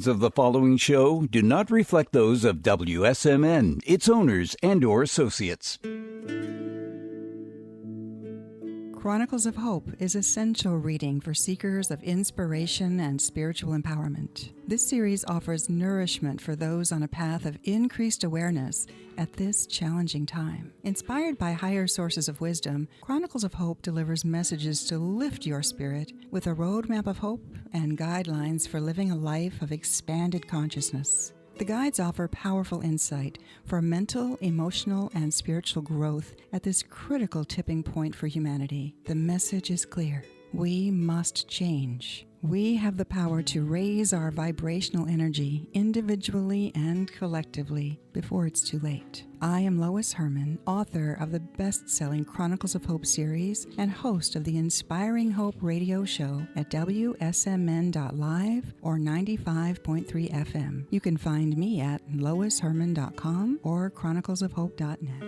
opinions of the following show do not reflect those of WSMN, its owners, and/or associates. Chronicles of Hope is essential reading for seekers of inspiration and spiritual empowerment. This series offers nourishment for those on a path of increased awareness at this challenging time. Inspired by higher sources of wisdom, Chronicles of Hope delivers messages to lift your spirit with a roadmap of hope and guidelines for living a life of expanded consciousness. The guides offer powerful insight for mental, emotional, and spiritual growth at this critical tipping point for humanity. The message is clear. We must change. We have the power to raise our vibrational energy individually and collectively before it's too late. I am Lois Herman, author of the best-selling Chronicles of Hope series and host of the Inspiring Hope radio show at WSMN.live or 95.3 FM. You can find me at loisherman.com or chroniclesofhope.net.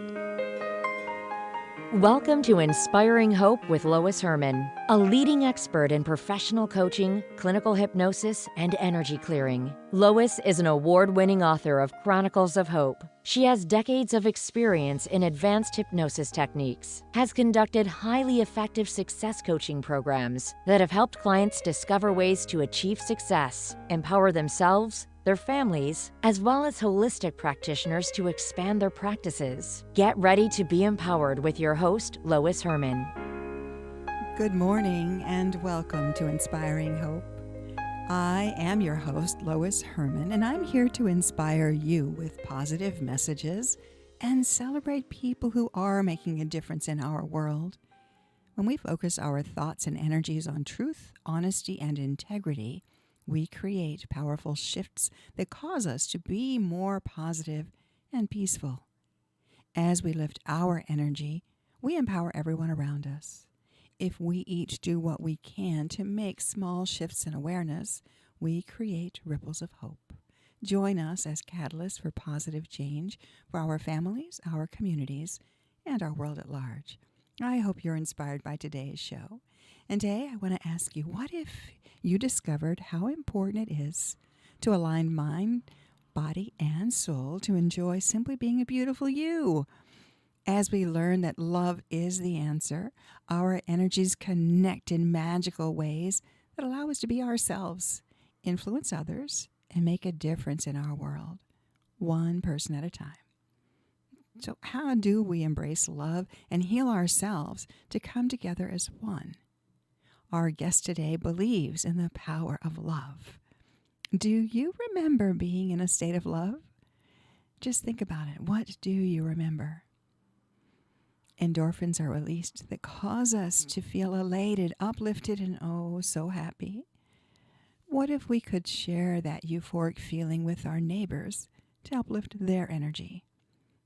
Welcome to Inspiring Hope with Lois Herman, a leading expert in professional coaching, clinical hypnosis, and energy clearing. Lois is an award-winning author of Chronicles of Hope. She has decades of experience in advanced hypnosis techniques, has conducted highly effective success coaching programs that have helped clients discover ways to achieve success, empower themselves, their families, as well as holistic practitioners to expand their practices. Get ready to be empowered with your host, Lois Herman. Good morning and welcome to Inspiring Hope. I am your host, Lois Herman, and I'm here to inspire you with positive messages and celebrate people who are making a difference in our world. When we focus our thoughts and energies on truth, honesty, and integrity, we create powerful shifts that cause us to be more positive and peaceful. As we lift our energy, we empower everyone around us. If we each do what we can to make small shifts in awareness, we create ripples of hope. Join us as catalysts for positive change for our families, our communities, and our world at large. I hope you're inspired by today's show. And today I want to ask you, what if you discovered how important it is to align mind, body, and soul to enjoy simply being a beautiful you? As we learn that love is the answer, our energies connect in magical ways that allow us to be ourselves, influence others, and make a difference in our world, one person at a time. So how do we embrace love and heal ourselves to come together as one? Our guest today believes in the power of love. Do you remember being in a state of love? Just think about it. What do you remember? Endorphins are released that cause us to feel elated, uplifted, and oh, so happy. What if we could share that euphoric feeling with our neighbors to uplift their energy?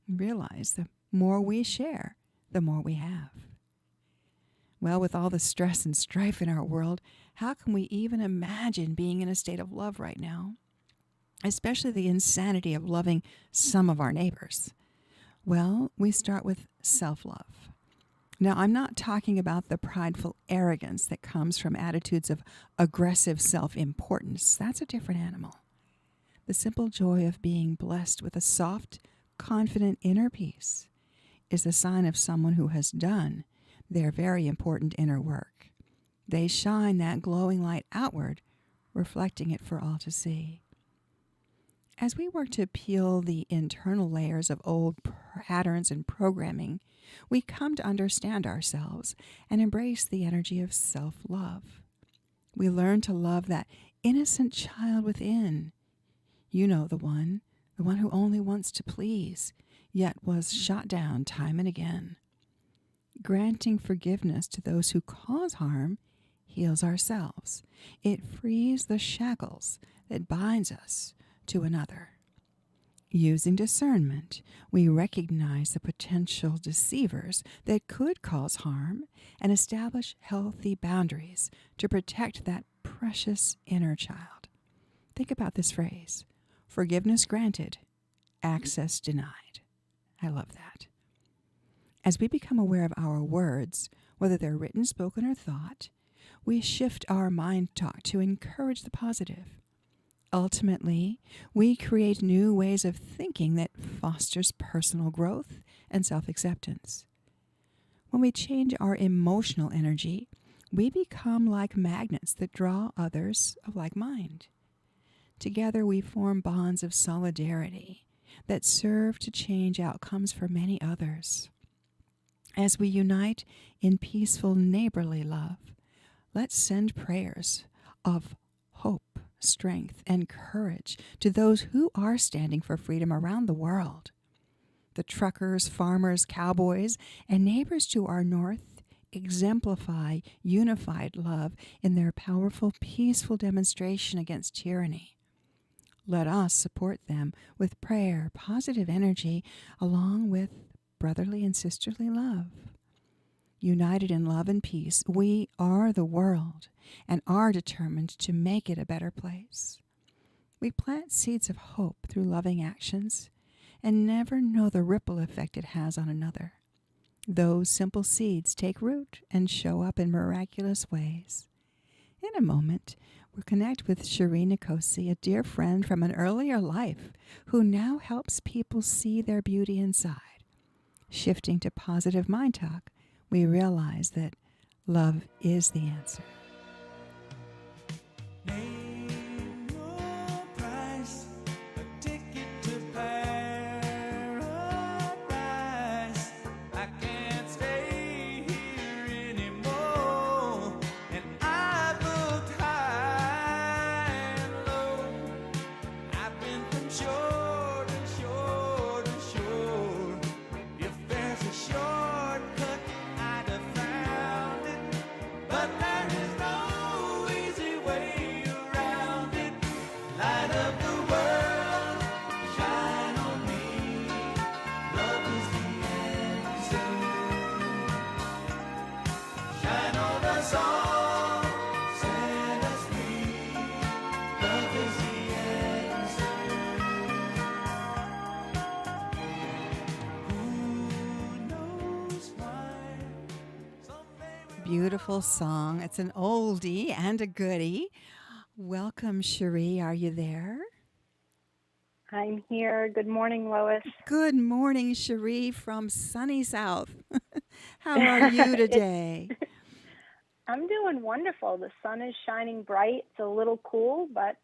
Realize the more we share, the more we have. Well, with all the stress and strife in our world, how can we even imagine being in a state of love right now? Especially the insanity of loving some of our neighbors. Well, we start with self-love. Now, I'm not talking about the prideful arrogance that comes from attitudes of aggressive self-importance. That's a different animal. The simple joy of being blessed with a soft, confident inner peace is a sign of someone who has done their very important inner work. They shine that glowing light outward, reflecting it for all to see. As we work to peel the internal layers of old patterns and programming, we come to understand ourselves and embrace the energy of self-love. We learn to love that innocent child within. You know the one who only wants to please, yet was shot down time and again. Granting forgiveness to those who cause harm heals ourselves. It frees the shackles that binds us to another. Using discernment, we recognize the potential deceivers that could cause harm and establish healthy boundaries to protect that precious inner child. Think about this phrase: forgiveness granted, access denied. I love that. As we become aware of our words, whether they're written, spoken, or thought, we shift our mind talk to encourage the positive. Ultimately, we create new ways of thinking that fosters personal growth and self-acceptance. When we change our emotional energy, we become like magnets that draw others of like mind. Together we form bonds of solidarity that serve to change outcomes for many others. As we unite in peaceful neighborly love, let's send prayers of hope, strength, and courage to those who are standing for freedom around the world. The truckers, farmers, cowboys, and neighbors to our north exemplify unified love in their powerful, peaceful demonstration against tyranny. Let us support them with prayer, positive energy, along with brotherly and sisterly love. United in love and peace, we are the world and are determined to make it a better place. We plant seeds of hope through loving actions and never know the ripple effect it has on another. Those simple seeds take root and show up in miraculous ways. In a moment, we'll connect with Cherie Nikosey, a dear friend from an earlier life who now helps people see their beauty inside. Shifting to positive mind talk, we realize that love is the answer. Name your price, a ticket to paradise. I can't stay here anymore, and I've looked high and low. I've been from shore to shore to shore. If there's a shortcut, I'd have found it, but there is no easy way around it. Light of the world, shine on me. Love is the answer. Shine on us all, set us free. Love is the answer. Who knows why? Someday we'll Beautiful song. It's an oldie and a goodie. Welcome, Cherie. Are you there? I'm here. Good morning, Lois. Good morning, Cherie from sunny South. How are you today? I'm doing wonderful. The sun is shining bright. It's a little cool, but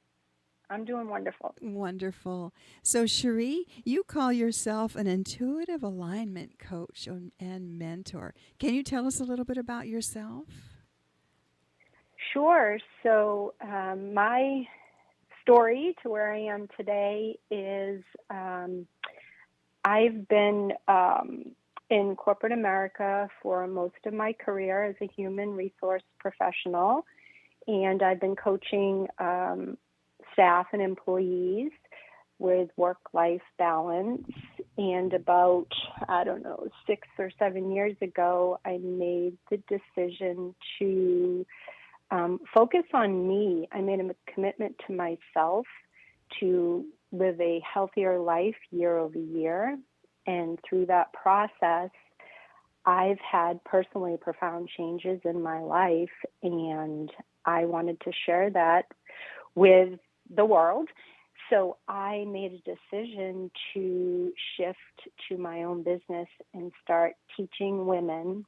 I'm doing wonderful. Wonderful. So, Cherie, you call yourself an intuitive alignment coach and mentor. Can you tell us a little bit about yourself? Sure. So my story to where I am today is I've been in corporate America for most of my career as a human resource professional, and I've been coaching staff and employees with work-life balance. And about, 6 or 7 years ago, I made the decision to focus on me. I made a commitment to myself to live a healthier life year over year. And through that process, I've had personally profound changes in my life, and I wanted to share that with the world. So I made a decision to shift to my own business and start teaching women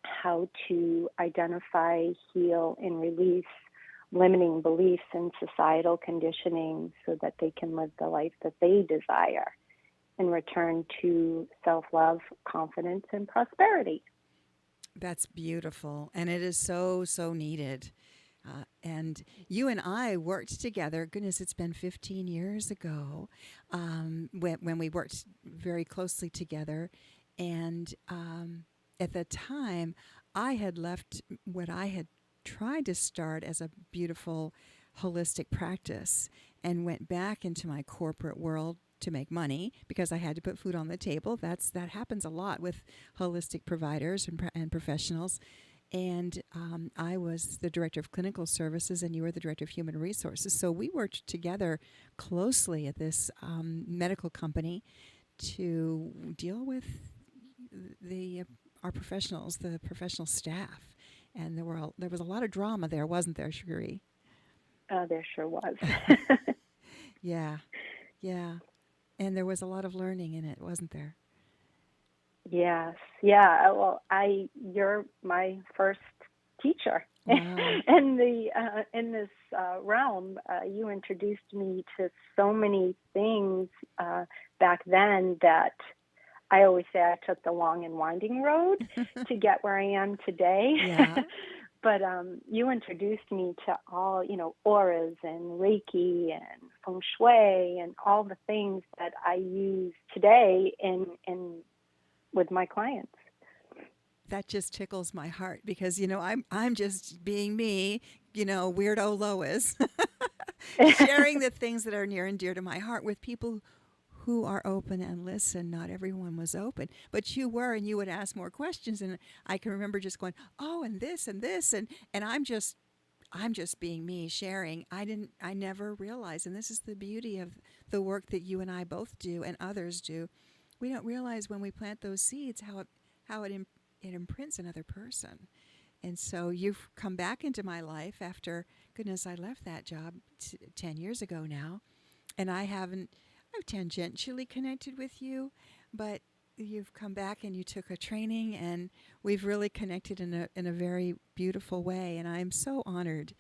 how to identify, heal, and release limiting beliefs and societal conditioning so that they can live the life that they desire and return to self-love, confidence, and prosperity. That's beautiful, and it is so, so needed. And you and I worked together. Goodness, it's been 15 years ago when we worked very closely together. And at the time, I had left what I had tried to start as a beautiful holistic practice and went back into my corporate world to make money because I had to put food on the table. That happens a lot with holistic providers and professionals. And I was the director of clinical services, and you were the director of human resources. So we worked together closely at this medical company to deal with our professionals, the professional staff. And there was a lot of drama there, wasn't there, Cherie? There sure was. Yeah. Yeah. And there was a lot of learning in it, wasn't there? Yes. Yeah. Well, you're my first teacher Wow. in this realm. You introduced me to so many things back then that I always say I took the long and winding road to get where I am today. Yeah. But you introduced me to all, auras and Reiki and feng shui and all the things that I use today in with my clients. That just tickles my heart because I'm just being me, weirdo Lois, sharing the things that are near and dear to my heart with people who are open and listen. Not everyone was open, but you were, and you would ask more questions, and I can remember just going, "Oh, and this and this," and I'm just being me, sharing. I never realized, and this is the beauty of the work that you and I both do and others do. We don't realize when we plant those seeds how it imprints another person. And so you've come back into my life after, goodness, I left that job 10 years ago now, and I've tangentially connected with you, but you've come back and you took a training, and we've really connected in a very beautiful way. And I'm so honored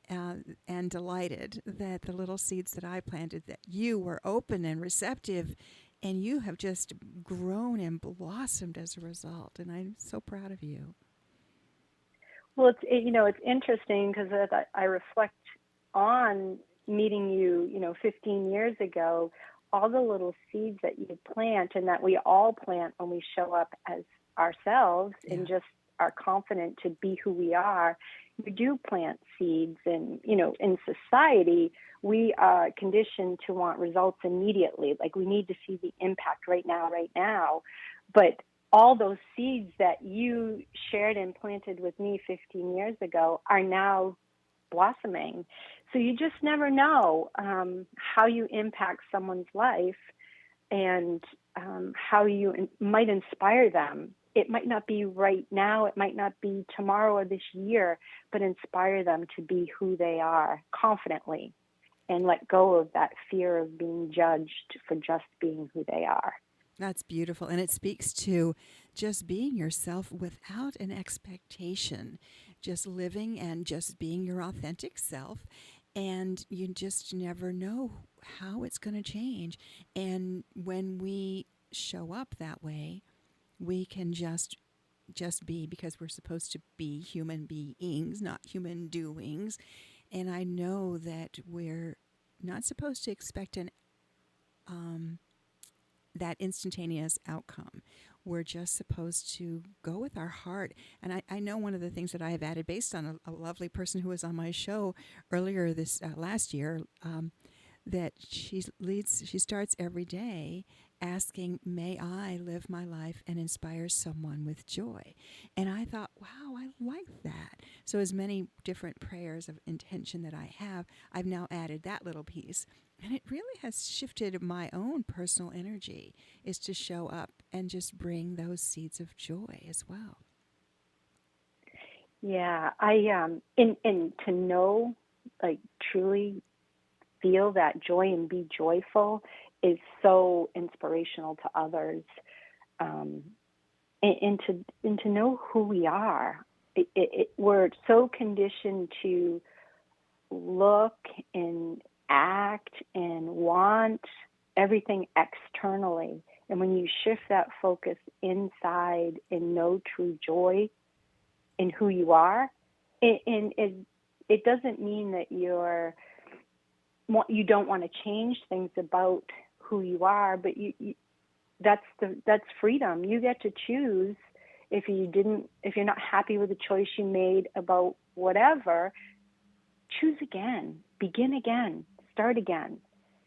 and delighted that the little seeds that I planted, that you were open and receptive, and you have just grown and blossomed as a result. And I'm so proud of you. Well, it's interesting because as I reflect on meeting you, 15 years ago, all the little seeds that you plant and that we all plant when we show up as ourselves and just are confident to be who we are, you do plant seeds. And, in society, we are conditioned to want results immediately. Like we need to see the impact right now. But all those seeds that you shared and planted with me 15 years ago are now blossoming. So you just never know how you impact someone's life and how you might inspire them. It might not be right now, it might not be tomorrow or this year, but inspire them to be who they are confidently and let go of that fear of being judged for just being who they are. That's beautiful. And it speaks to just being yourself without an expectation, just living and just being your authentic self. And you just never know how it's going to change. And when we show up that way, we can just be, because we're supposed to be human beings, not human doings. And I know that we're not supposed to expect that instantaneous outcome. We're just supposed to go with our heart. And I know one of the things that I have added based on a lovely person who was on my show earlier this last year, that she starts every day asking, may I live my life and inspire someone with joy? And I thought, wow, I like that. So as many different prayers of intention that I have, I've now added that little piece. And it really has shifted my own personal energy, is to show up and just bring those seeds of joy as well. Yeah, and to know, like truly feel that joy and be joyful is so inspirational to others. And to know who we are. We're so conditioned to look and act and want everything externally. And when you shift that focus inside and know true joy in who you are, it doesn't mean that you don't want to change things about who you are, but that's freedom. You get to choose. If you're not happy with the choice you made about whatever, choose again, begin again, start again.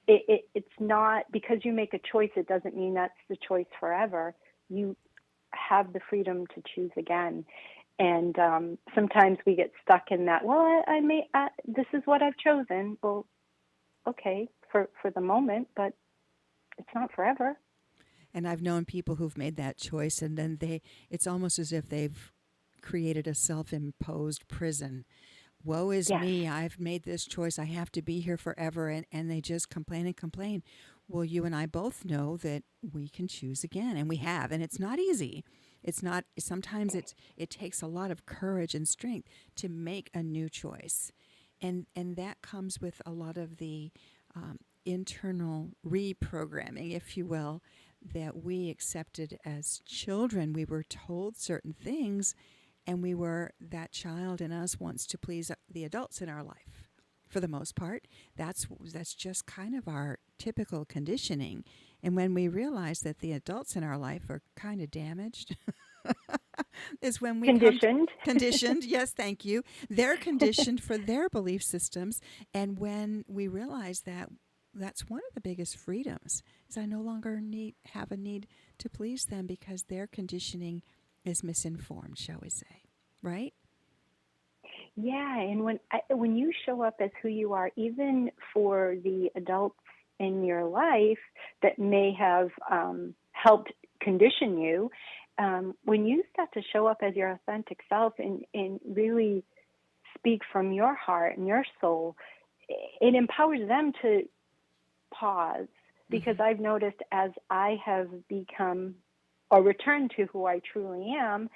It's not because you make a choice, it doesn't mean that's the choice forever. You have the freedom to choose again. And sometimes we get stuck in that, well, this is what I've chosen. Well, okay, for the moment, but it's not forever. And I've known people who've made that choice, and then it's almost as if they've created a self-imposed prison woe is Yes. me, I've made this choice, I have to be here forever, and they just complain and complain. Well, you and I both know that we can choose again, and we have, and it's not easy. It's not, sometimes it takes a lot of courage and strength to make a new choice. And that comes with a lot of the internal reprogramming, if you will, that we accepted as children. We were told certain things, and that child in us wants to please the adults in our life. For the most part, that's just kind of our typical conditioning. And when we realize that the adults in our life are kind of damaged, is when we Conditioned. Conditioned. Yes, thank you. They're conditioned for their belief systems, and when we realize that, that's one of the biggest freedoms, is I no longer have a need to please them because their conditioning is misinformed, shall we say, right? Yeah, and when you show up as who you are, even for the adults in your life that may have helped condition you, when you start to show up as your authentic self and really speak from your heart and your soul, it empowers them to pause. Because I've noticed as I have become or returned to who I truly am,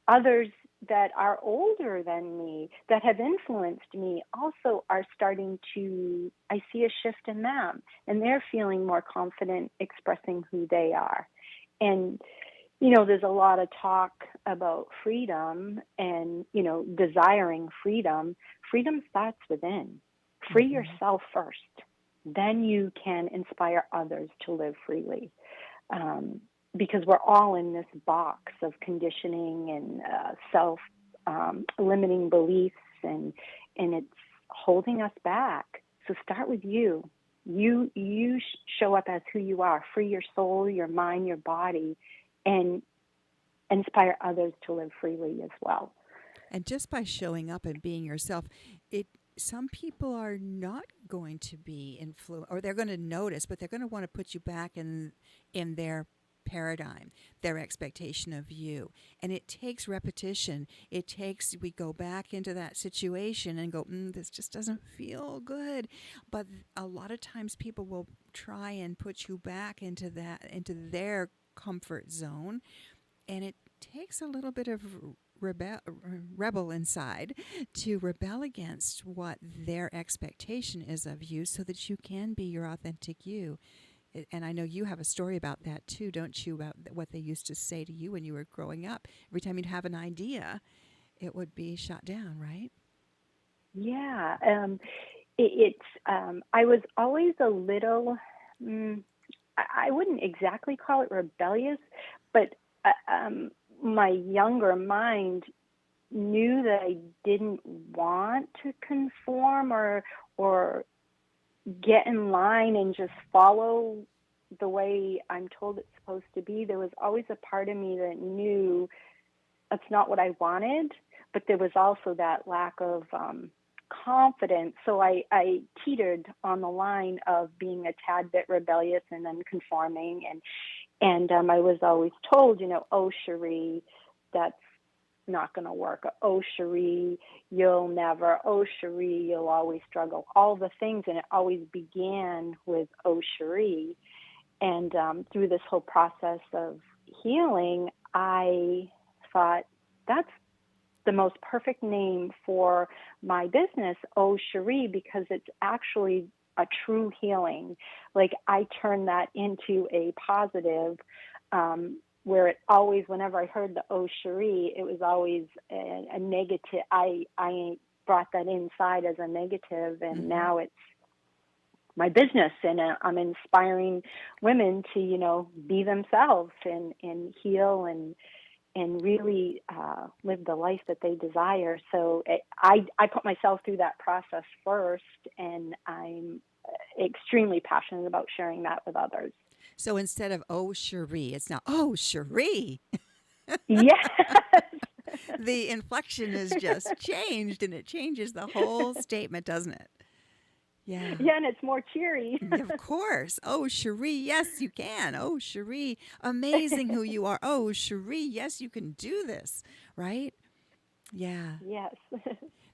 others that are older than me, that have influenced me, also are starting to, I see a shift in them, and they're feeling more confident expressing who they are. And, there's a lot of talk about freedom and, desiring freedom. Freedom starts within. Free yourself first. Then you can inspire others to live freely. Because we're all in this box of conditioning and self-limiting beliefs, and it's holding us back. So start with you. You show up as who you are. Free your soul, your mind, your body, and inspire others to live freely as well. And just by showing up and being yourself, some people are not going to be influenced, or they're going to notice, but they're going to want to put you back in their paradigm, their expectation of you. And it takes repetition. We go back into that situation and go, this just doesn't feel good. But a lot of times people will try and put you back into their comfort zone. And it takes a little bit of rebel inside to rebel against what their expectation is of you, so that you can be your authentic you. And I know you have a story about that too, don't you, about what they used to say to you when you were growing up. Every time you'd have an idea, it would be shot down, right? Yeah. I was always a little, I wouldn't exactly call it rebellious, but my younger mind knew that I didn't want to conform or get in line and just follow the way I'm told it's supposed to be. There was always a part of me that knew that's not what I wanted, but there was also that lack of confidence. So I teetered on the line of being a tad bit rebellious and then conforming. And I was always told, oh, Cherie, that's not going to work. Oh, Cherie, you'll never. Oh, Cherie, you'll always struggle. All the things, and it always began with oh, Cherie. And through this whole process of healing, I thought that's the most perfect name for my business, oh, Cherie, because it's actually a true healing. Like I turned that into a positive, where it always, whenever I heard the oh, Cherie, it was always a negative. I brought that inside as a negative, and now it's my business, and I'm inspiring women to, be themselves and heal and really live the life that they desire. So I put myself through that process first, and I'm extremely passionate about sharing that with others. So instead of oh, Cherie, it's now oh, Cherie. Yes. The inflection is just changed, and it changes the whole statement, doesn't it? Yeah. Yeah, and it's more cheery. Of course. Oh, Cherie, yes, you can. Oh, Cherie, amazing who you are. Oh, Cherie, yes, you can do this, right? Yeah. Yes.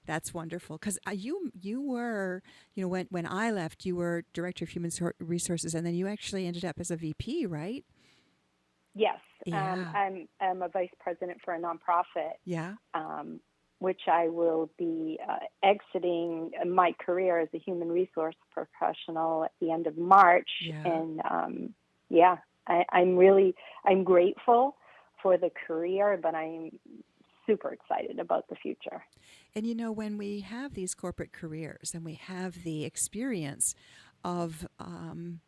That's wonderful. Because you were, when I left, you were director of human resources, and then you actually ended up as a VP, right? Yes. Yeah. I'm a vice president for a nonprofit, Yeah. which I will be exiting my career as a human resource professional at the end of March. Yeah. And yeah, I'm grateful for the career, but I'm super excited about the future. And when we have these corporate careers and we have the experience of, and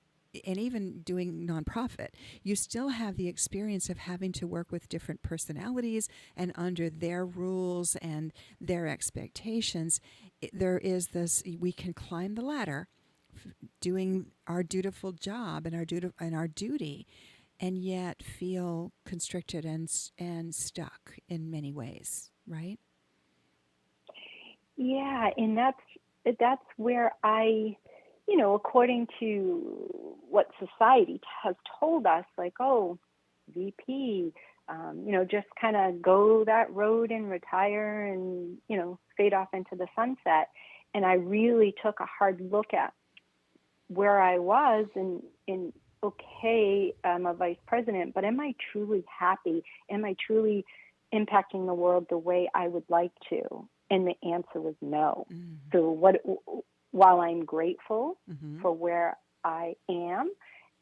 even doing nonprofit, you still have the experience of having to work with different personalities and under their rules and their expectations. There is this, we can climb the ladder doing our dutiful job and our duty, and yet feel constricted and stuck in many ways, right? Yeah, and that's where according to what society has told us, like, oh, VP, just kind of go that road and retire and fade off into the sunset. And I really took a hard look at where I was and okay, I'm a vice president, but am I truly happy? Am I truly impacting the world the way I would like to? And the answer was no. Mm-hmm. So while I'm grateful Mm-hmm. for where I am,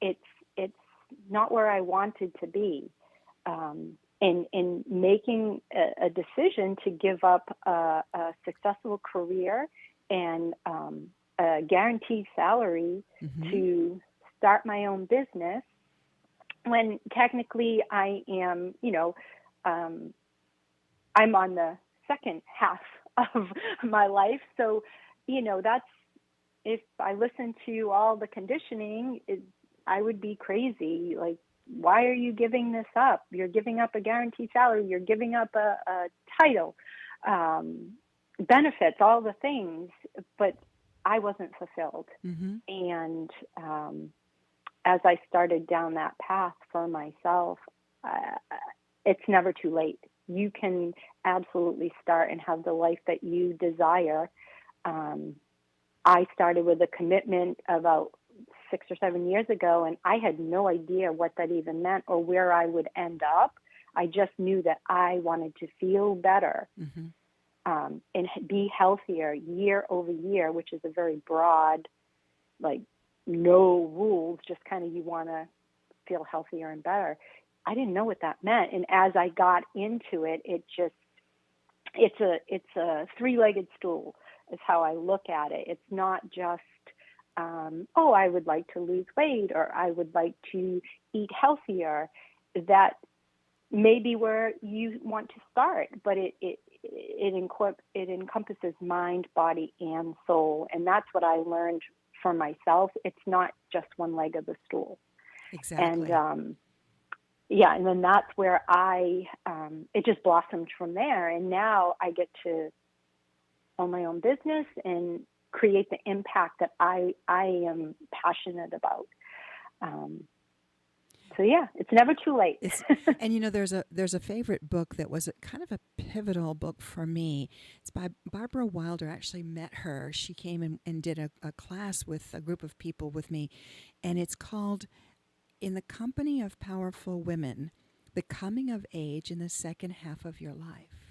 it's not where I wanted to be. In making a decision to give up a successful career and a guaranteed salary Mm-hmm. to start my own business, when technically I am, I'm on the second half of my life. So, that's, if I listen to all the conditioning, I would be crazy. Like, why are you giving this up? You're giving up a guaranteed salary. You're giving up a title, benefits, all the things. But I wasn't fulfilled. Mm-hmm. And as I started down that path for myself, it's never too late. You can absolutely start and have the life that you desire. I started with a commitment about 6 or 7 years ago, and I had no idea what that even meant or where I would end up. I just knew that I wanted to feel better, Mm-hmm. And be healthier year over year, which is a very broad, like, no rules, just kind of you want to feel healthier and better. I didn't know what that meant. And as I got into it, it's a three-legged stool is how I look at it. It's not just, I would like to lose weight or I would like to eat healthier. That may be where you want to start, but it encompasses mind, body, and soul. And that's what I learned for myself. It's not just one leg of the stool. Exactly. And and then that's where it just blossomed from there. And now I get to own my own business and create the impact that I am passionate about. So yeah, it's never too late. And there's a favorite book that was kind of a pivotal book for me. It's by Barbara Wilder. I actually met her. She came and did a class with a group of people with me, and it's called In the Company of Powerful Women, The Coming of Age in the Second Half of Your Life.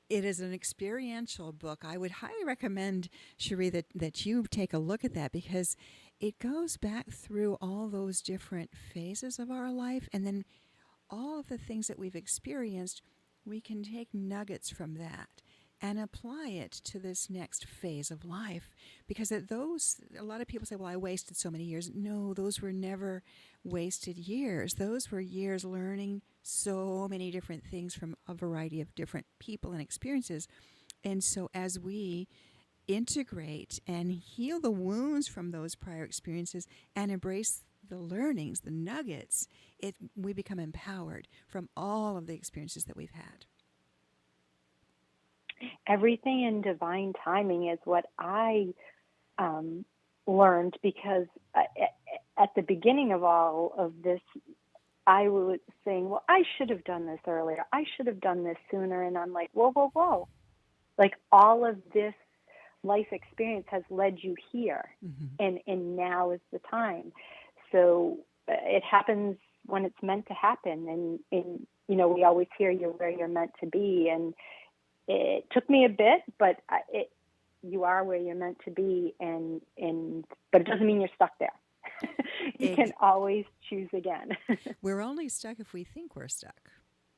It is an experiential book. I would highly recommend, Cherie, that you take a look at that, because it goes back through all those different phases of our life, and then all of the things that we've experienced, we can take nuggets from that and apply it to this next phase of life. Because a lot of people say, well, I wasted so many years. No, those were never wasted years. Those were years learning so many different things from a variety of different people and experiences. And so as we integrate and heal the wounds from those prior experiences and embrace the learnings, the nuggets, we become empowered from all of the experiences that we've had. Everything in divine timing is what I learned, because at the beginning of all of this, I was saying, well, I should have done this earlier. I should have done this sooner. And I'm like, whoa, whoa, whoa. Like all of this life experience has led you here. And now is the time. So it happens when it's meant to happen. And you know, we always hear you're where you're meant to be. And it took me a bit, but you are where you're meant to be. But it doesn't mean you're stuck there. You can always choose again. We're only stuck if we think we're stuck,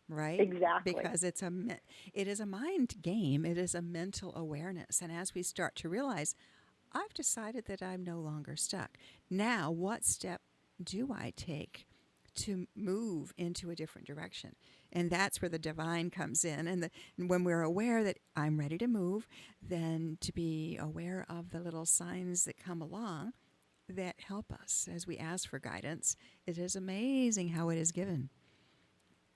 right? Exactly. Because it is a mind game. It is a mental awareness. And as we start to realize, I've decided that I'm no longer stuck. Now, what step do I take to move into a different direction? And that's where the divine comes in. And when we're aware that I'm ready to move, then to be aware of the little signs that come along that help us as we ask for guidance. It is amazing how it is given.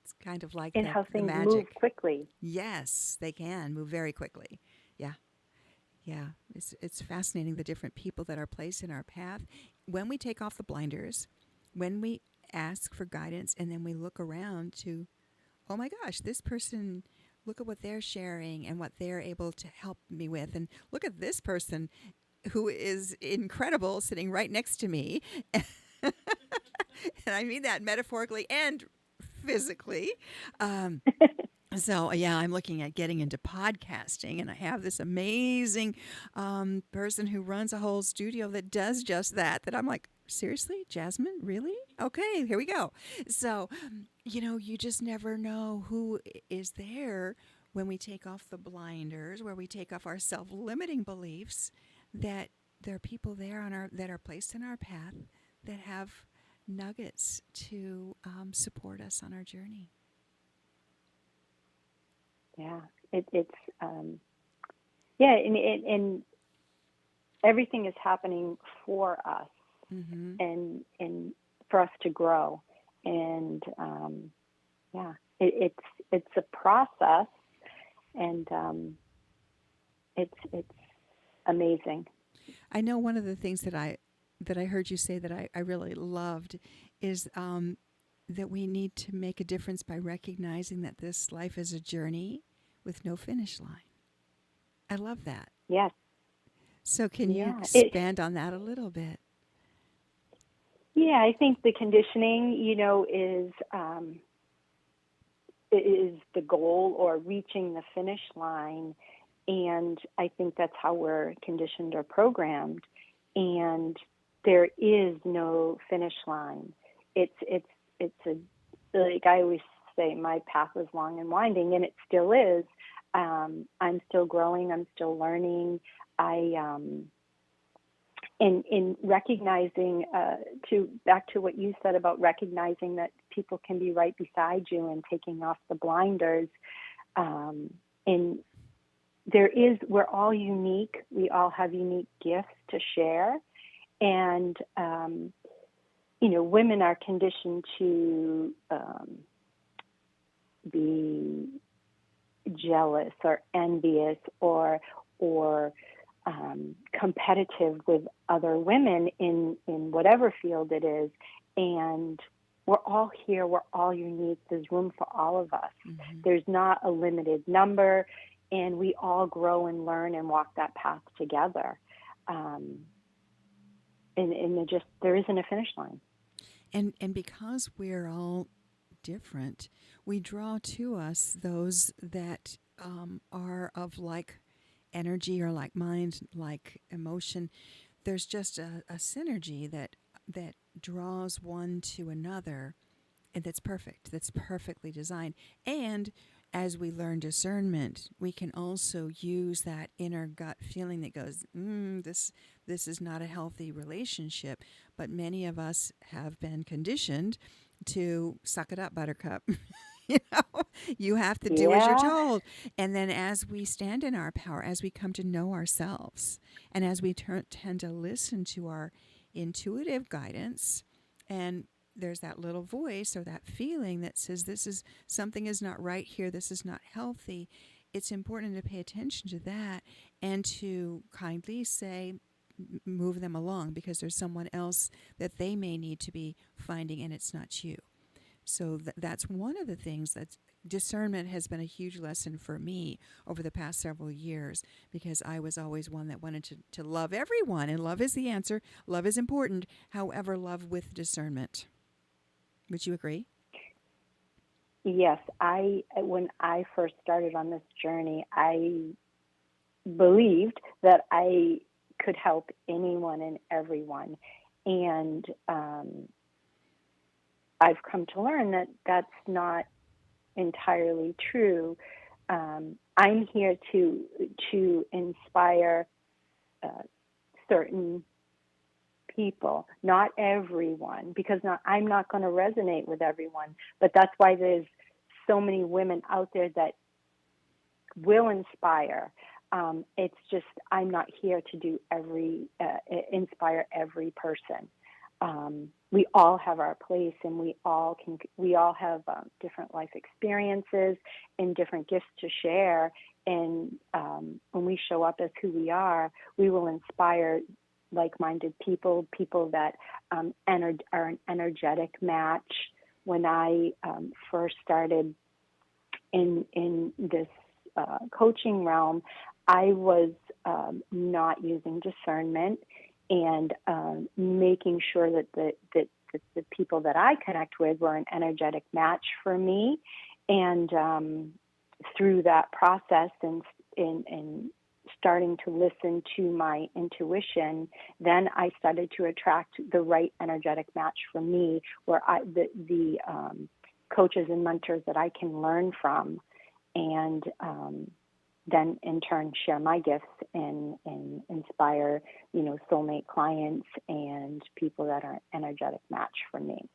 It's kind of like and how the things magic. move quickly. Yes, they can move very quickly. Yeah, it's fascinating the different people that are placed in our path. When we take off the blinders, when we ask for guidance, and then we look around to, oh my gosh, this person, look at what they're sharing and what they're able to help me with. And look at this person who is incredible sitting right next to me. And I mean that metaphorically and physically. So, yeah, I'm looking at getting into podcasting, and I have this amazing person who runs a whole studio that does just that I'm like, seriously, Jasmine, really? Okay, here we go. So, you know, you just never know who is there when we take off the blinders, where we take off our self-limiting beliefs, that there are people there that are placed in our path that have nuggets to support us on our journey. Yeah, and everything is happening for us, and for us to grow, and it's a process, and it's amazing. I know one of the things that I heard you say that I really loved is that we need to make a difference by recognizing that this life is a journey with no finish line. I love that. Yes. So can you Yeah. expand on that a little bit? Yeah, I think the conditioning, you know, is the goal, or reaching the finish line. And I think that's how we're conditioned or programmed. And there is no finish line. Like I always say, my path was long and winding, and it still is. I'm still growing. I'm still learning. In recognizing, back to what you said about recognizing that people can be right beside you and taking off the blinders. And we're all unique. We all have unique gifts to share. And, you know, women are conditioned to be jealous or envious or competitive with other women in whatever field it is. And we're all here. We're all unique. There's room for all of us. There's not a limited number, and we all grow and learn and walk that path together. And there isn't a finish line. And because we're all different, we draw to us those that are of like energy or like mind, like emotion. There's just a synergy that draws one to another, and that's perfect. That's perfectly designed. And as we learn discernment, we can also use that inner gut feeling that goes, this is not a healthy relationship. But many of us have been conditioned to suck it up, buttercup. You know, you have to do as you're told. And then as we stand in our power, as we come to know ourselves, and as we tend to listen to our intuitive guidance, and there's that little voice or that feeling that says something is not right here, this is not healthy, it's important to pay attention to that and to kindly say, move them along, because there's someone else that they may need to be finding, and it's not you. So that's one of the things that's discernment has been a huge lesson for me over the past several years, because I was always one that wanted to love everyone, and love is the answer. Love is important. However, love with discernment. Would you agree? Yes, when I first started on this journey, I believed that I could help anyone and everyone. And I've come to learn that that's not entirely true. I'm here to inspire uh, certain people, not everyone, because I'm not going to resonate with everyone. But that's why there's so many women out there that will inspire. It's just I'm not here to do inspire every person. We all have our place, and we all have different life experiences and different gifts to share. And when we show up as who we are, we will inspire like-minded people that are an energetic match. When I first started in this coaching realm, I was not using discernment and making sure that the people that I connect with were an energetic match for me. And through that process and starting to listen to my intuition, then I started to attract the right energetic match for me, where the coaches and mentors that I can learn from, and then in turn share my gifts and inspire, soulmate clients and people that are an energetic match for me.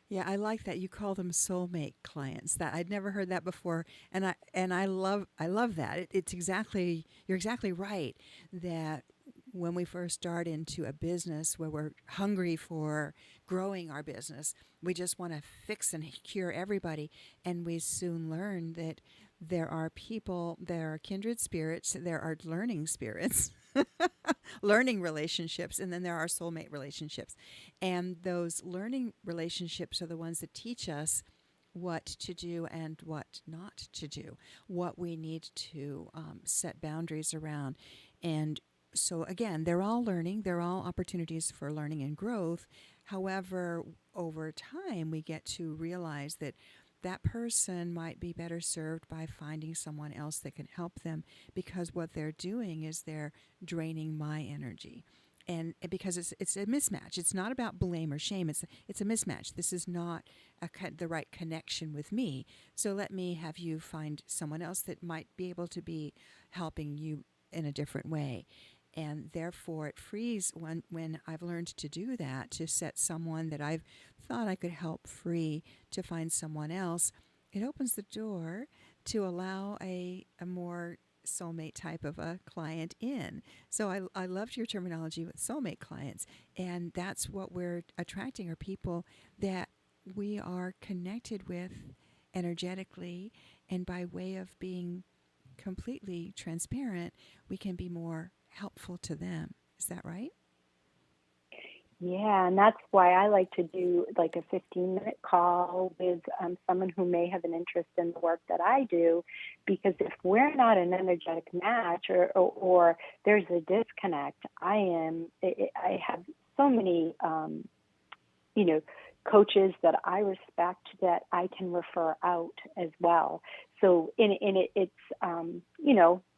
Yeah, I like that you call them soulmate clients. That I'd never heard that before, and I love that. It's exactly, you're exactly right, that when we first start into a business where we're hungry for growing our business, we just want to fix and cure everybody, and we soon learn that there are people, there are kindred spirits, there are learning spirits, learning relationships, and then there are soulmate relationships. And those learning relationships are the ones that teach us what to do and what not to do, what we need to set boundaries around. And so, again, they're all learning, they're all opportunities for learning and growth. However, over time, we get to realize that that person might be better served by finding someone else that can help them, because what they're doing is they're draining my energy. And because it's a mismatch. It's not about blame or shame. It's a mismatch. This is not the right connection with me. So let me have you find someone else that might be able to be helping you in a different way. And therefore, it frees when I've learned to do that, to set someone that I've thought I could help free to find someone else. It opens the door to allow a more soulmate type of a client in. So I loved your terminology with soulmate clients. And that's what we're attracting, are people that we are connected with energetically, and by way of being completely transparent, we can be more helpful to them. Is that right? Yeah, and that's why I like to do like a 15-minute call with someone who may have an interest in the work that I do, because if we're not an energetic match, or there's a disconnect, I have so many coaches that I respect that I can refer out as well. So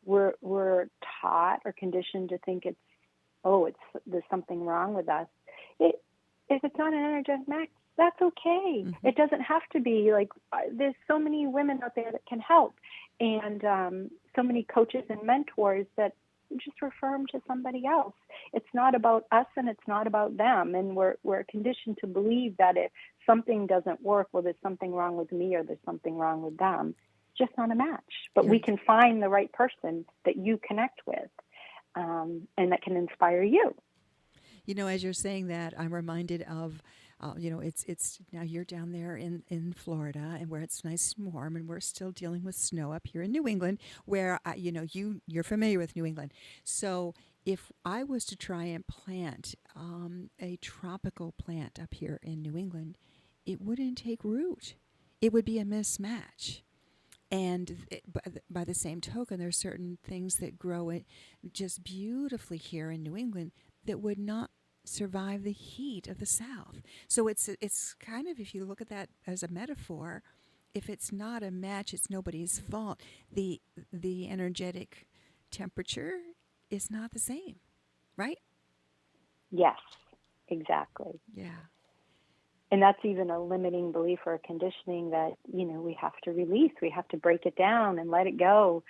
we're taught or conditioned to think there's something wrong with us. If it's not an energetic match, that's okay. Mm-hmm. It doesn't have to be like, there's so many women out there that can help, and so many coaches and mentors that just refer them to somebody else. It's not about us, and it's not about them. And we're conditioned to believe that if something doesn't work, well, there's something wrong with me, or there's something wrong with them. It's just not a match. But we can find the right person that you connect with, and that can inspire you. As you're saying that, I'm reminded of, it's now you're down there in Florida, and where it's nice and warm, and we're still dealing with snow up here in New England, where you're familiar with New England. So if I was to try and plant a tropical plant up here in New England, it wouldn't take root. it would be a mismatch. And by the same token, there's certain things that grow it just beautifully here in New England that would not survive the heat of the South. So it's kind of, if you look at that as a metaphor, if it's not a match, it's nobody's fault. The energetic temperature is not the same, right? Yes, exactly. Yeah. And that's even a limiting belief or a conditioning that, we have to release. We have to break it down and let it go.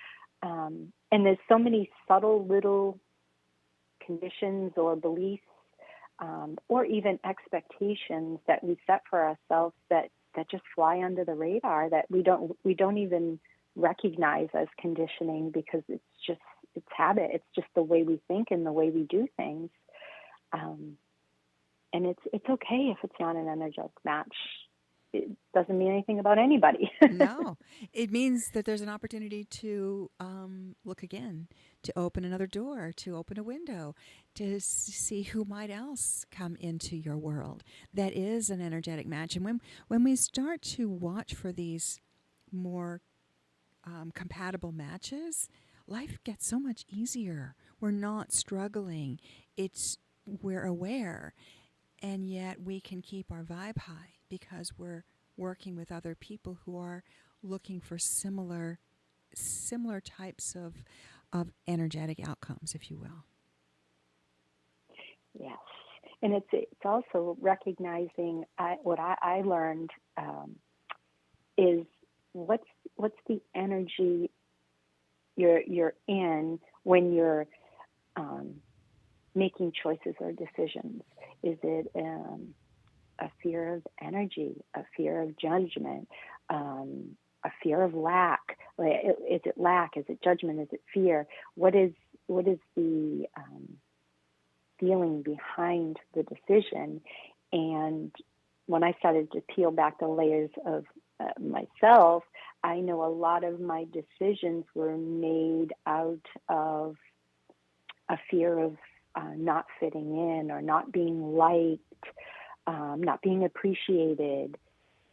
And there's so many subtle little conditions or beliefs, or even expectations that we set for ourselves that just fly under the radar, that we don't even recognize as conditioning, because it's habit. It's just the way we think and the way we do things. And it's okay if it's not an energetic match. It doesn't mean anything about anybody. No, it means that there's an opportunity to look again, to open another door, to open a window, to see who might else come into your world that is an energetic match. And when we start to watch for these more compatible matches, life gets so much easier. We're not struggling. We're aware, and yet we can keep our vibe high because we're working with other people who are looking for similar types of energetic outcomes, if you will. Yes, and it's also recognizing what I learned is what's the energy you're in when you're making choices or decisions. Is it a fear of energy, a fear of judgment, a fear of lack? Is it lack? Is it judgment? Is it fear? What is the feeling behind the decision? And when I started to peel back the layers of myself, I know a lot of my decisions were made out of a fear of not fitting in or not being liked, not being appreciated.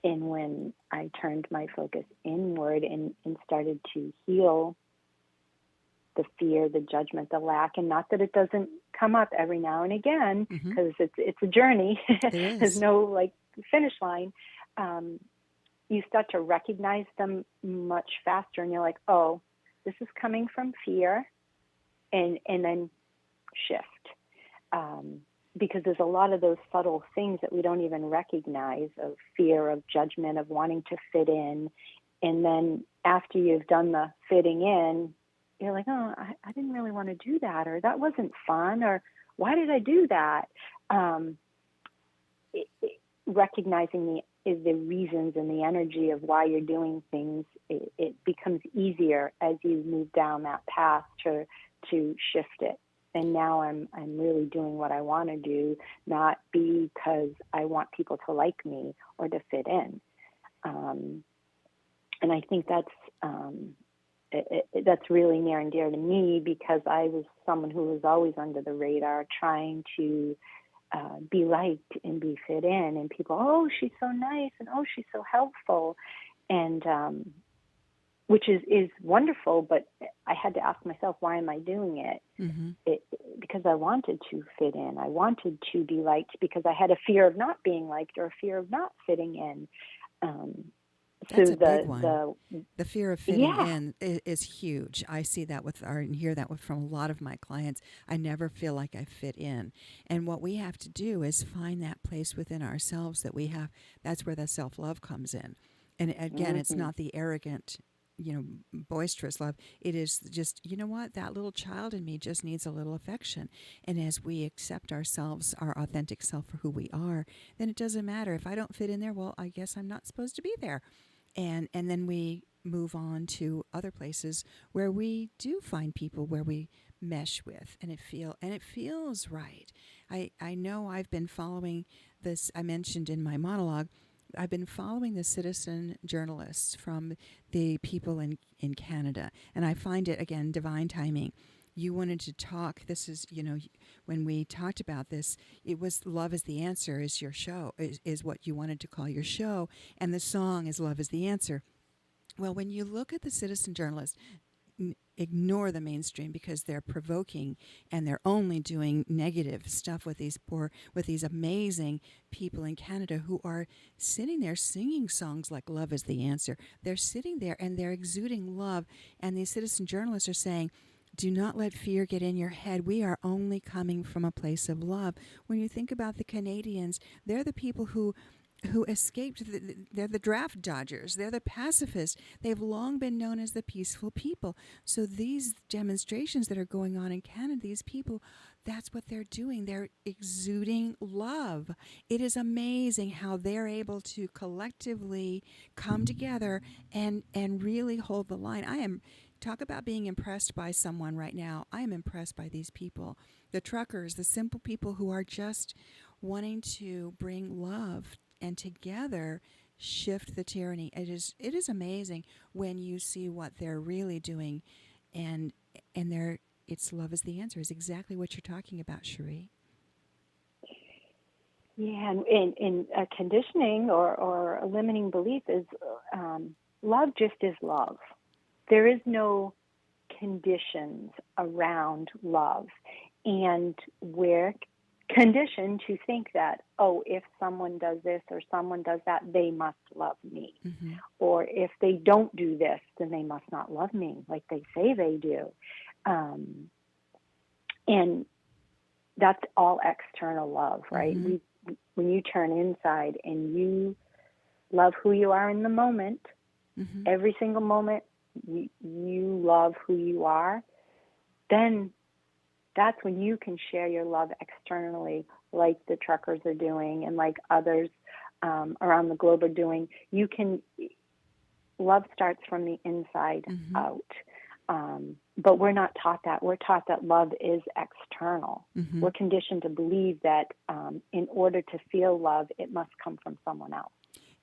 And when I turned my focus inward and started to heal the fear, the judgment, the lack, and not that it doesn't come up every now and again, because it's a journey. It is. There's no finish line. You start to recognize them much faster, and you're like, oh, this is coming from fear, and then shift. Because there's a lot of those subtle things that we don't even recognize, of fear, of judgment, of wanting to fit in. And then after you've done the fitting in, you're like, oh, I didn't really want to do that, or that wasn't fun, or why did I do that? Recognizing the reasons and the energy of why you're doing things, it becomes easier as you move down that path to shift it. And now I'm really doing what I want to do, not because I want people to like me or to fit in. And I think that's really near and dear to me, because I was someone who was always under the radar, trying to be liked and be fit in. And people, oh, she's so nice, and oh, she's so helpful, and which is wonderful. But I had to ask myself, why am I doing it? Because I wanted to fit in. I wanted to be liked, because I had a fear of not being liked or a fear of not fitting in. That's a big one. The fear of fitting in is huge. I see that and hear that from a lot of my clients. I never feel like I fit in. And what we have to do is find that place within ourselves that we have. That's where the self-love comes in. And again, it's not the arrogant, boisterous love. It is just, you know what? That little child in me just needs a little affection. And as we accept ourselves, our authentic self, for who we are, then it doesn't matter. If I don't fit in there, well, I guess I'm not supposed to be there. And then we move on to other places where we do find people where we mesh with, and it feels right. I know I've been following this. I mentioned in my monologue, I've been following the citizen journalists from the people in Canada, and I find it, again, divine timing. you wanted to talk. This is, when we talked about this, it was Love is the Answer is your show, is what you wanted to call your show. And the song is Love is the Answer. Well, when you look at the citizen journalists, ignore the mainstream because they're provoking and they're only doing negative stuff with these amazing people in Canada who are sitting there singing songs like Love is the Answer. They're sitting there and they're exuding love, and these citizen journalists are saying, do not let fear get in your head. We are only coming from a place of love. When you think about the Canadians, they're the people who escaped. They're the draft dodgers. They're the pacifists. They've long been known as the peaceful people. So these demonstrations that are going on in Canada, these people, that's what they're doing. They're exuding love. It is amazing how they're able to collectively come together and really hold the line. Talk about being impressed by someone right now. I am impressed by these people, the truckers, the simple people who are just wanting to bring love and together shift the tyranny. It is amazing when you see what they're really doing, and it's Love is the Answer is exactly what you're talking about, Cherie. Yeah, and in conditioning or a limiting belief is love just is love. There is no conditions around love, and we're conditioned to think that, oh, if someone does this or someone does that, they must love me. Mm-hmm. Or if they don't do this, then they must not love me like they say they do. And that's all external love, right? Mm-hmm. When you turn inside and you love who you are in the moment, mm-hmm. every single moment, you love who you are, then that's when you can share your love externally, like the truckers are doing and like others around the globe are doing. Love starts from the inside mm-hmm. out. But we're not taught that. We're taught that love is external. Mm-hmm. We're conditioned to believe that in order to feel love, it must come from someone else.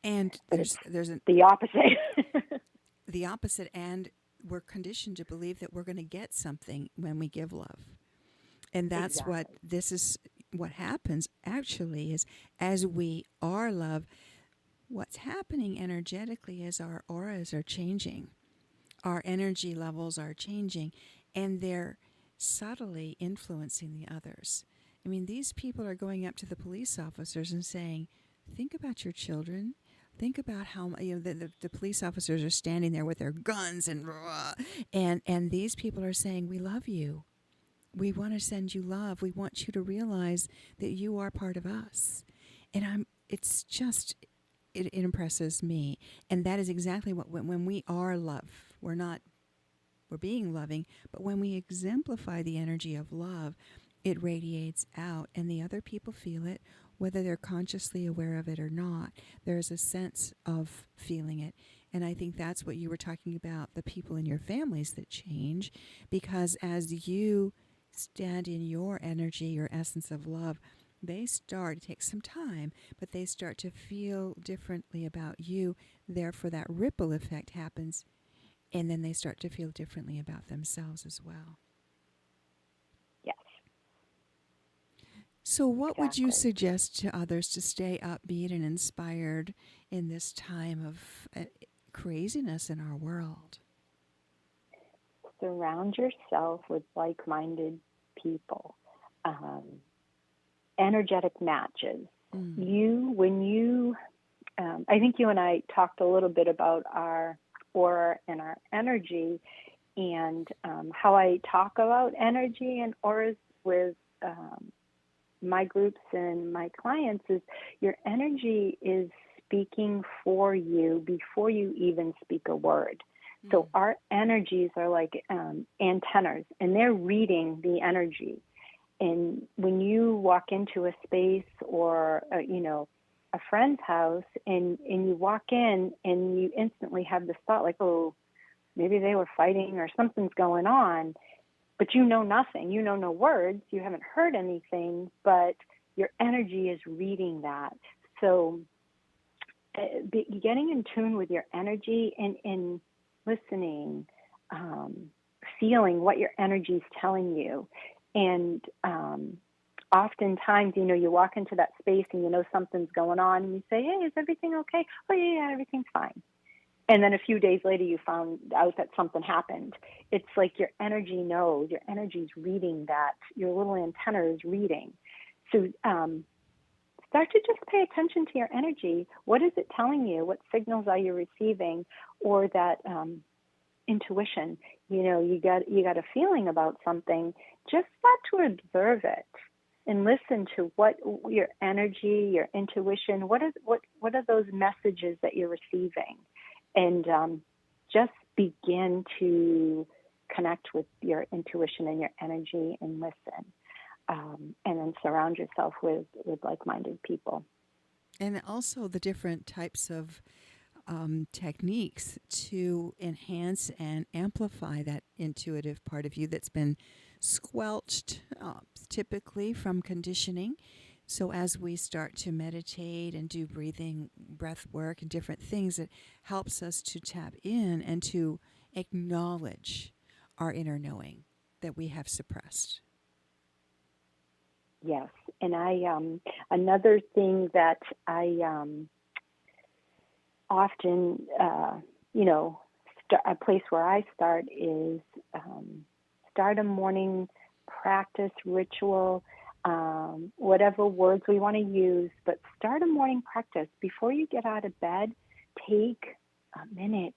And there's the opposite. The opposite, and we're conditioned to believe that we're going to get something when we give love. And that's what happens actually is as we are love, what's happening energetically is our auras are changing. Our energy levels are changing, and they're subtly influencing the others. I mean, these people are going up to the police officers and saying, think about your children. Think about how the police officers are standing there with their guns and these people are saying, we love you. We want to send you love. We want you to realize that you are part of us. And it impresses me. And that is exactly what, when we are love, we're being loving, but when we exemplify the energy of love, it radiates out and the other people feel it, whether they're consciously aware of it or not. There's a sense of feeling it. And I think that's what you were talking about, the people in your families that change, because as you stand in your energy, your essence of love, they start, it takes some time, but they start to feel differently about you. Therefore, that ripple effect happens, and then they start to feel differently about themselves as well. Yes. So what would you suggest to others to stay upbeat and inspired in this time of craziness in our world? Surround yourself with like-minded people, energetic matches. I think you and I talked a little bit about our aura and our energy, and how I talk about energy and auras with my groups and my clients is your energy is speaking for you before you even speak a word. So our energies are like antennas, and they're reading the energy. And when you walk into a space or, a friend's house and you walk in and you instantly have this thought like, oh, maybe they were fighting or something's going on, but you know nothing. You know no words. You haven't heard anything, but your energy is reading that. So getting in tune with your energy and listening, feeling what your energy is telling you. And oftentimes, you walk into that space and something's going on, and you say, hey, is everything okay? Oh, yeah, everything's fine. And then a few days later, you found out that something happened. It's like your energy knows, your energy's reading that, your little antenna is reading. So start to just pay attention to your energy. What is it telling you? What signals are you receiving? Or that intuition, you got a feeling about something, just start to observe it and listen to what your energy, your intuition, what are those messages that you're receiving? And just begin to connect with your intuition and your energy and listen. And then surround yourself with like-minded people. And also the different types of techniques to enhance and amplify that intuitive part of you that's been squelched typically from conditioning. So as we start to meditate and do breath work and different things, it helps us to tap in and to acknowledge our inner knowing that we have suppressed. Yes, and I another thing that I often a place where I start is start a morning practice ritual. Whatever words we want to use, but start a morning practice. Before you get out of bed, take a minute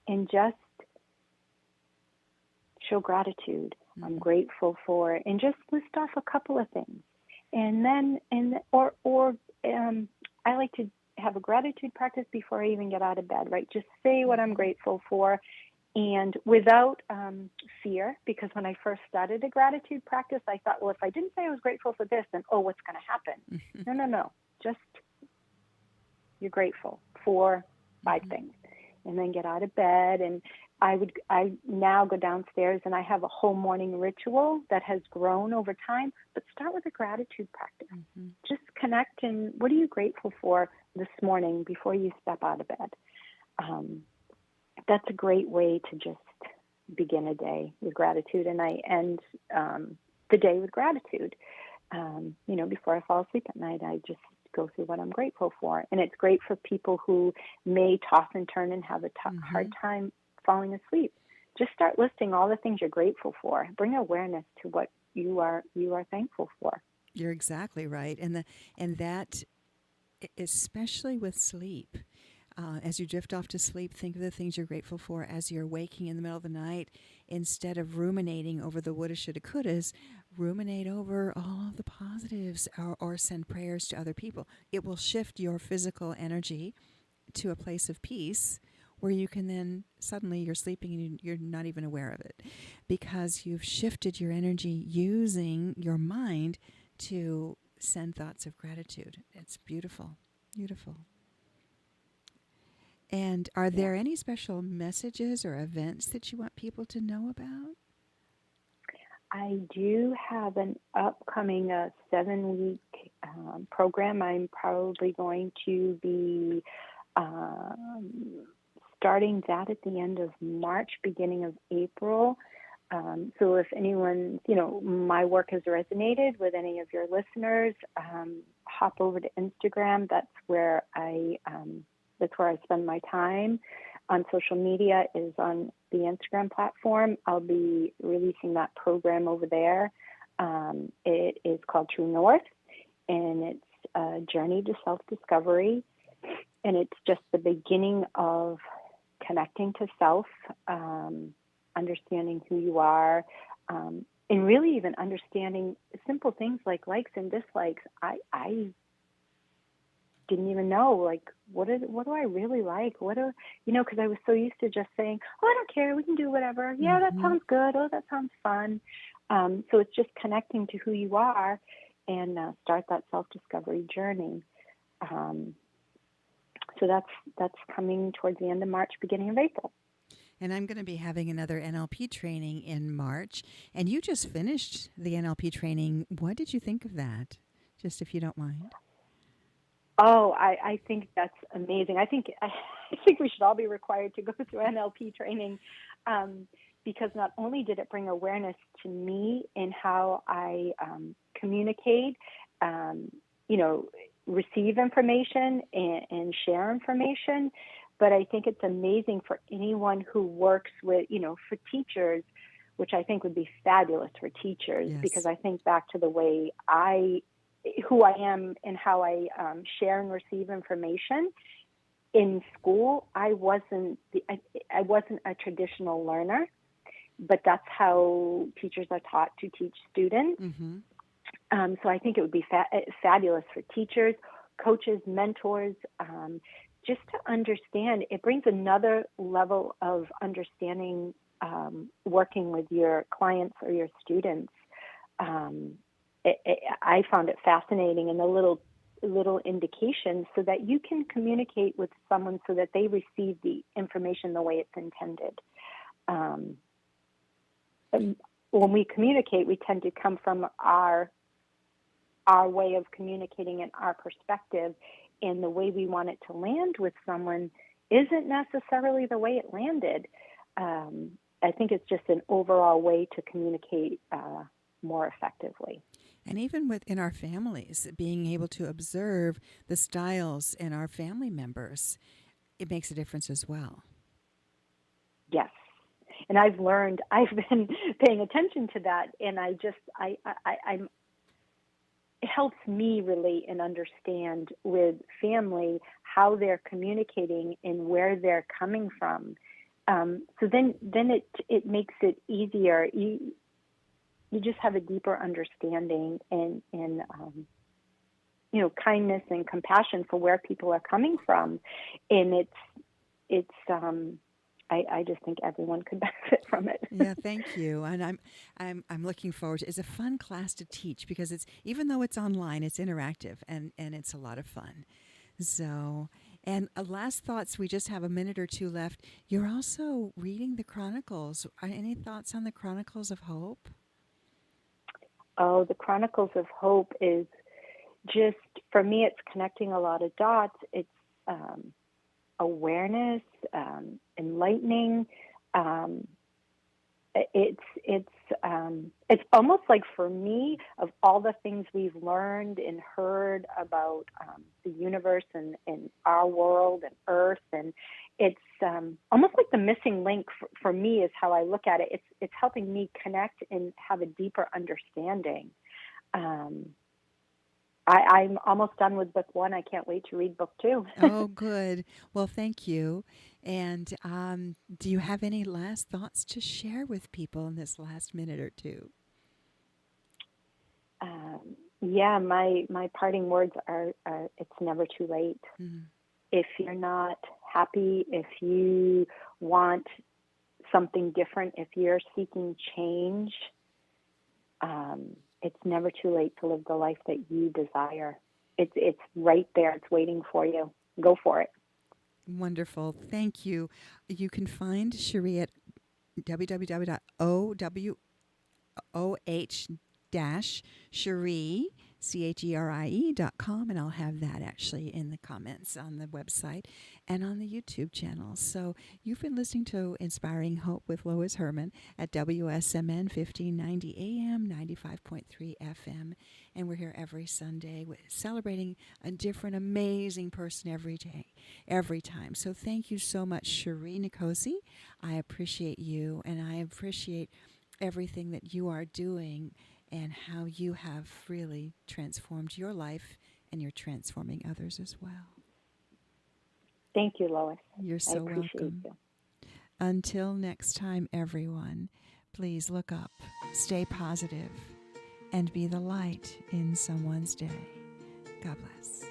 and just show gratitude. Mm-hmm. I'm grateful for, and just list off a couple of things. And then, I like to have a gratitude practice before I even get out of bed, right? Just say what I'm grateful for. And without fear, because when I first started a gratitude practice, I thought, well, if I didn't say I was grateful for this, then, what's going to happen? No. Just you're grateful for 5 things. And then get out of bed. And I now go downstairs and I have a whole morning ritual that has grown over time. But start with a gratitude practice. Mm-hmm. Just connect and what are you grateful for this morning before you step out of bed? That's a great way to just begin a day with gratitude. And I end the day with gratitude. Before I fall asleep at night, I just go through what I'm grateful for. And it's great for people who may toss and turn and have a hard time falling asleep. Just start listing all the things you're grateful for. Bring awareness to what you are thankful for. You're exactly right. And that, especially with sleep, as you drift off to sleep, think of the things you're grateful for. As you're waking in the middle of the night, instead of ruminating over the woulda, shoulda, couldas, ruminate over all of the positives or send prayers to other people. It will shift your physical energy to a place of peace where you can then suddenly you're sleeping and you're not even aware of it because you've shifted your energy using your mind to send thoughts of gratitude. It's beautiful, beautiful. And are there any special messages or events that you want people to know about? I do have an upcoming 7-week program. I'm probably going to be starting that at the end of March, beginning of April. So if anyone, my work has resonated with any of your listeners, hop over to Instagram. That's where I spend my time on social media, is on the Instagram platform. I'll be releasing that program over there. It is called True North, and it's a journey to self-discovery. And it's just the beginning of connecting to self, understanding who you are, and really even understanding simple things like likes and dislikes. I didn't even know, like, what do I really like? Because I was so used to just saying, I don't care, we can do whatever. Yeah, that sounds good. Oh, that sounds fun. So it's just connecting to who you are and start that self-discovery journey. So that's coming towards the end of March, beginning of April. And I'm going to be having another NLP training in March. And you just finished the NLP training. What did you think of that? Just if you don't mind. Oh, I think that's amazing. I think we should all be required to go through NLP training. because not only did it bring awareness to me in how I communicate, receive information and share information, but I think it's amazing for anyone who works with, for teachers, which I think would be fabulous for teachers, Yes. because I think back to the way who I am and how I share and receive information. In school, I wasn't a traditional learner, but that's how teachers are taught to teach students. Mm-hmm. So I think it would be fabulous for teachers, coaches, mentors, just to understand. It brings another level of understanding working with your clients or your students. I found it fascinating, and the little indications so that you can communicate with someone so that they receive the information the way it's intended. When we communicate, we tend to come from our way of communicating and our perspective, and the way we want it to land with someone isn't necessarily the way it landed. I think it's just an overall way to communicate more effectively. And even within our families, being able to observe the styles in our family members, it makes a difference as well. Yes. And I've been paying attention to that, and I'm it helps me relate and understand with family how they're communicating and where they're coming from. So then it makes it easier. You just have a deeper understanding and kindness and compassion for where people are coming from, and I just think everyone could benefit from it. Yeah, thank you. And I'm looking forward to it. It's a fun class to teach because even though it's online, it's interactive and it's a lot of fun. So, and last thoughts, we just have a minute or two left. You're also reading the Chronicles. Any thoughts on the Chronicles of Hope? Oh, the Chronicles of Hope is just, for me, it's connecting a lot of dots. It's awareness, enlightening. It's almost like, for me, of all the things we've learned and heard about the universe and our world and Earth, and it's almost like the missing link for me is how I look at it. It's helping me connect and have a deeper understanding. I'm almost done with book 1. I can't wait to read book 2. Oh, good. Well, thank you. And do you have any last thoughts to share with people in this last minute or two? Yeah, my parting words are it's never too late. Mm-hmm. If you're not happy, if you want something different, if you're seeking change, it's never too late to live the life that you desire. It's right there. It's waiting for you. Go for it. Wonderful. Thank you. You can find Cherie at www.oh-cherie, cherie.com, and I'll have that actually in the comments on the website and on the YouTube channel. So you've been listening to Inspiring Hope with Lois Herman at WSMN 1590 AM, 95.3 FM, and we're here every Sunday celebrating a different amazing person every day, every time. So thank you so much, Cherie Nikosey. I appreciate you, and I appreciate everything that you are doing and how you have really transformed your life, and you're transforming others as well. Thank you, Lois. You're so I appreciate welcome. you. Until next time, everyone, please look up, stay positive, and be the light in someone's day. God bless.